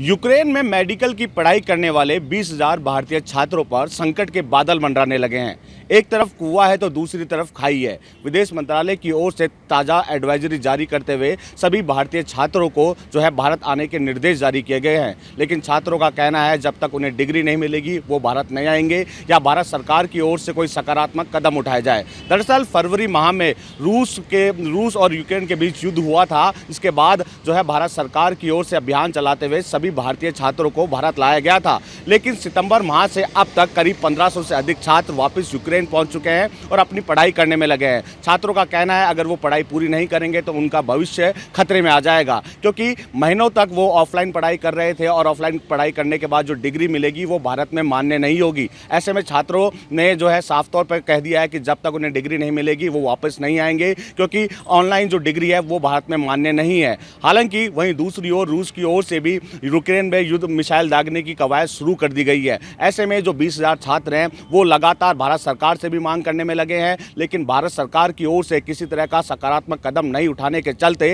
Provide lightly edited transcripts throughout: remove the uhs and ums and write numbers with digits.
Ukraine में medical की पढ़ाई करने वाले 20,000 भारतीय छात्रों पर संकट के बादल मंडराने लगे हैं। एक तरफ कुआं है तो दूसरी तरफ खाई है। विदेश मंत्रालय की ओर से ताज़ा एडवाइजरी जारी करते हुए सभी भारतीय छात्रों को भारत आने के निर्देश जारी किए गए हैं। लेकिन छात्रों का कहना है जब तक उन्हें डिग्री नहीं मिलेगी वो भारत नहीं आएंगे या भारत सरकार की ओर से कोई सकारात्मक कदम उठाया जाए। दरअसल फरवरी माह में रूस और यूक्रेन के बीच युद्ध हुआ था। इसके बाद भारत सरकार की ओर से अभियान चलाते हुए सभी भारतीय छात्रों को भारत लाया गया था। लेकिन सितंबर माह से अब तक करीब 1500 से अधिक छात्र वापस यूक्रेन पहुंच चुके हैं और अपनी पढ़ाई करने में लगे हैं। छात्रों का कहना है अगर वो पढ़ाई पूरी नहीं करेंगे तो उनका भविष्य खतरे में आ जाएगा, क्योंकि महीनों तक वो ऑफलाइन पढ़ाई कर रहे थे और ऑफलाइन पढ़ाई करने के बाद जो डिग्री मिलेगी वो भारत में मान्य नहीं होगी। ऐसे में छात्रों ने साफ तौर पर कह दिया है कि जब तक उन्हें डिग्री नहीं मिलेगी वो वापस नहीं आएंगे, क्योंकि ऑनलाइन जो डिग्री है वो भारत में मान्य नहीं है। हालांकि वहीं दूसरी ओर रूस की ओर से भी यूक्रेन में युद्ध मिसाइल दागने की कवायद शुरू कर दी गई है। ऐसे में जो 20,000 छात्र हैं वो लगातार भारत सरकार से भी मांग करने में लगे हैं, लेकिन भारत सरकार की ओर से किसी तरह का सकारात्मक कदम नहीं उठाने के चलते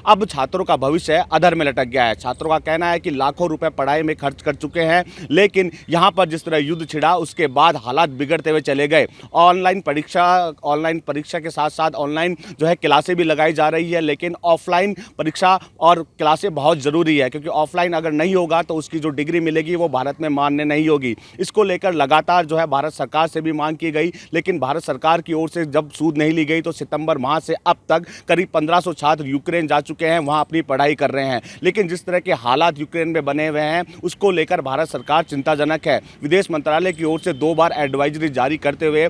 अब छात्रों का भविष्य अधर में लटक गया है। छात्रों का कहना है कि लाखों रुपए पढ़ाई में खर्च कर चुके हैं, लेकिन यहाँ पर जिस तरह युद्ध छिड़ा उसके बाद हालात बिगड़ते हुए चले गए। ऑनलाइन परीक्षा के साथ साथ ऑनलाइन क्लासें भी लगाई जा रही है, लेकिन ऑफलाइन परीक्षा और क्लासें बहुत ज़रूरी है, क्योंकि ऑफलाइन अगर नहीं होगा तो उसकी जो डिग्री मिलेगी वो भारत में मान्य नहीं होगी। इसको लेकर लगातार भारत सरकार से भी मांग की गई, लेकिन भारत सरकार की ओर से जब सूद नहीं ली गई तो सितंबर माह से अब तक करीब 1500 छात्र यूक्रेन जा चुके हैं, वहां अपनी पढ़ाई कर रहे हैं। लेकिन जिस तरह के हालात यूक्रेन में बने हुए हैं उसको लेकर भारत सरकार चिंताजनक है। विदेश मंत्रालय की ओर से 2 बार एडवाइजरी जारी करते हुए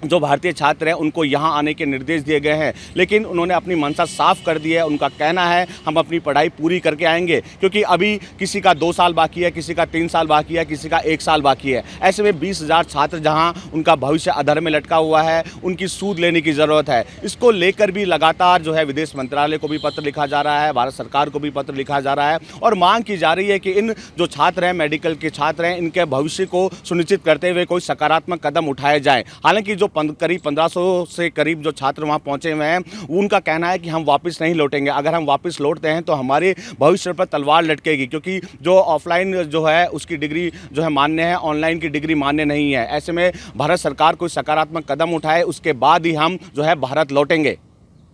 जो भारतीय छात्र हैं उनको यहाँ आने के निर्देश दिए गए हैं, लेकिन उन्होंने अपनी मंशा साफ कर दी है। उनका कहना है हम अपनी पढ़ाई पूरी करके आएंगे, क्योंकि अभी किसी का 2 साल बाकी है, किसी का 3 साल बाकी है, किसी का 1 साल बाकी है। ऐसे में 20,000 छात्र जहाँ उनका भविष्य अधर में लटका हुआ है, उनकी सूद लेने की ज़रूरत है। इसको लेकर भी लगातार विदेश मंत्रालय को भी पत्र लिखा जा रहा है, भारत सरकार को भी पत्र लिखा जा रहा है और मांग की जा रही है कि इन जो छात्र हैं, मेडिकल के छात्र हैं, इनके भविष्य को सुनिश्चित करते हुए कोई सकारात्मक कदम उठाए जाए। हालांकि जो करीब 1500 से करीब जो छात्र वहां पहुंचे हुए हैं उनका कहना है कि हम वापस नहीं लौटेंगे। अगर हम वापस लौटते हैं तो हमारे भविष्य पर तलवार लटकेगी, क्योंकि जो ऑफलाइन उसकी डिग्री मान्य है, ऑनलाइन की डिग्री मान्य नहीं है। ऐसे में भारत सरकार कोई सकारात्मक कदम उठाए उसके बाद ही हम भारत लौटेंगे।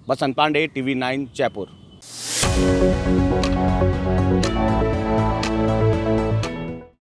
बसंत पांडे, TV9 जयपुर।